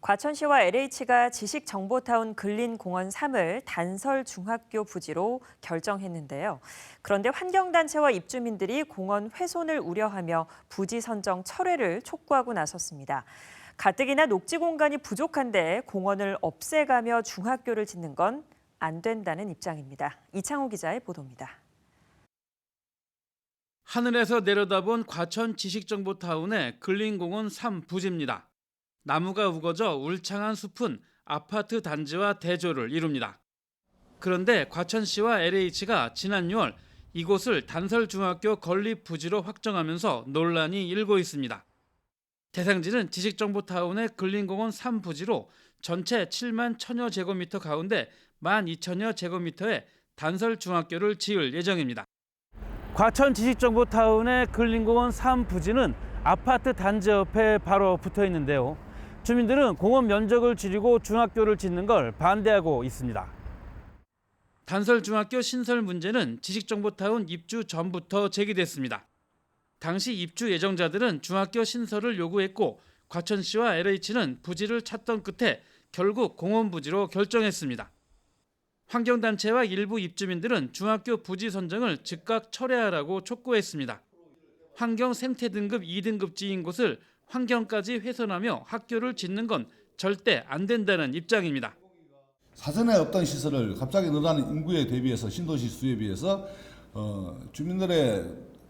과천시와 LH가 지식정보타운 근린공원 3을 단설중학교 부지로 결정했는데요. 그런데 환경단체와 입주민들이 공원 훼손을 우려하며 부지 선정 철회를 촉구하고 나섰습니다. 가뜩이나 녹지 공간이 부족한데 공원을 없애가며 중학교를 짓는 건 안 된다는 입장입니다. 이창호 기자의 보도입니다. 하늘에서 내려다본 과천 지식정보타운의 근린공원 3 부지입니다. 나무가 우거져 울창한 숲은 아파트 단지와 대조를 이룹니다. 그런데 과천시와 LH가 지난 6월 이곳을 단설중학교 건립 부지로 확정하면서 논란이 일고 있습니다. 대상지는 지식정보타운의 근린공원 3 부지로 전체 7만 1,000여 제곱미터 가운데 12,000여 제곱미터의 단설중학교를 지을 예정입니다. 과천 지식정보타운의 근린공원 3 부지는 아파트 단지 옆에 바로 붙어 있는데요. 주민들은 공원 면적을 줄이고 중학교를 짓는 걸 반대하고 있습니다. 단설중학교 신설 문제는 지식정보타운 입주 전부터 제기됐습니다. 당시 입주 예정자들은 중학교 신설을 요구했고 과천시와 LH는 부지를 찾던 끝에 결국 공원 부지로 결정했습니다. 환경단체와 일부 입주민들은 중학교 부지 선정을 즉각 철회하라고 촉구했습니다. 환경 생태 등급 2등급지인 곳을 환경까지 훼손하며 학교를 짓는 건 절대 안 된다는 입장입니다. 사전에 없던 시설을 갑자기 늘어나는 인구에 대비해서 신도시 수에 비해서 주민들의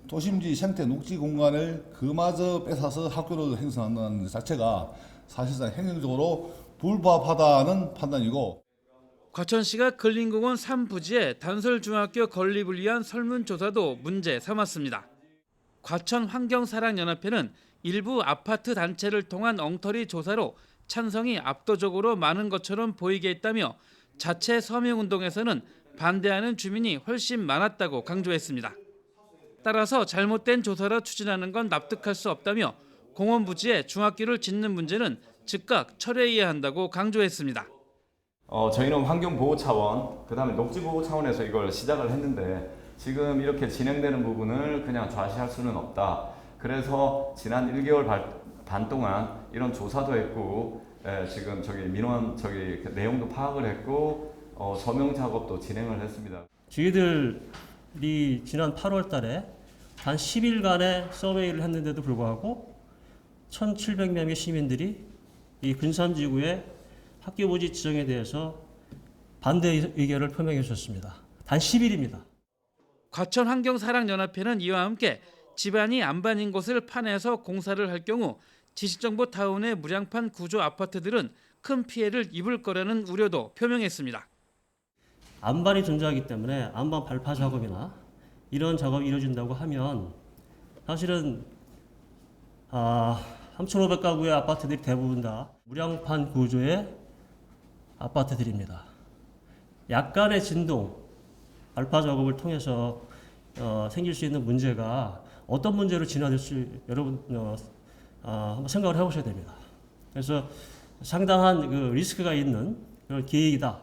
도심지 생태 녹지 공간을 그마저 뺏어서 학교를 행성한다는 것 자체가 사실상 행정적으로 불법하다는 판단이고, 과천시가 근린공원 3 부지에 단설중학교 건립을 위한 설문조사도 문제 삼았습니다. 과천환경사랑연합회는 일부 아파트 단체를 통한 엉터리 조사로 찬성이 압도적으로 많은 것처럼 보이게 했다며 자체 서명운동에서는 반대하는 주민이 훨씬 많았다고 강조했습니다. 따라서 잘못된 조사라 추진하는 건 납득할 수 없다며 공원 부지에 중학교를 짓는 문제는 즉각 철회해야 한다고 강조했습니다. 저희는 환경보호 차원, 그다음에 녹지보호 차원에서 이걸 시작을 했는데 지금 이렇게 진행되는 부분을 그냥 좌시할 수는 없다. 그래서 지난 1개월 반 동안 이런 조사도 했고, 지금 민원 내용도 파악을 했고, 서명 작업도 진행을 했습니다. 저희들이 지난 8월 달에 단 10일간의 서베이를 했는데도 불구하고 1,700명의 시민들이 이 근산지구의 학교 부지 지정에 대해서 반대 의견을 표명해 주셨습니다. 단 10일입니다. 과천환경사랑연합회는 이와 함께 집안이 안반인 곳을 판에서 공사를 할 경우 지식정보타운의 무량판 구조 아파트들은 큰 피해를 입을 거라는 우려도 표명했습니다. 안반이 존재하기 때문에 안반 발파 작업이나 이런 작업이 이루어진다고 하면 사실은 3,500가구의 아파트들이 대부분 다 무량판 구조의 아파트들입니다. 약간의 진동, 발파 작업을 통해서 생길 수 있는 문제가 어떤 문제로 진화될지 여러분 한번 생각을 해보셔야 됩니다. 그래서 상당한 그 리스크가 있는 그런 계획이다.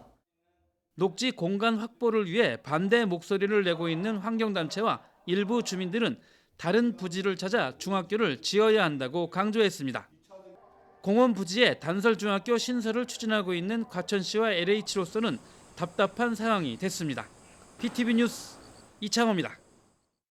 녹지 공간 확보를 위해 반대 목소리를 내고 있는 환경단체와 일부 주민들은 다른 부지를 찾아 중학교를 지어야 한다고 강조했습니다. 공원 부지에 단설중학교 신설을 추진하고 있는 과천시와 LH로서는 답답한 상황이 됐습니다. PTV 뉴스 이창호입니다.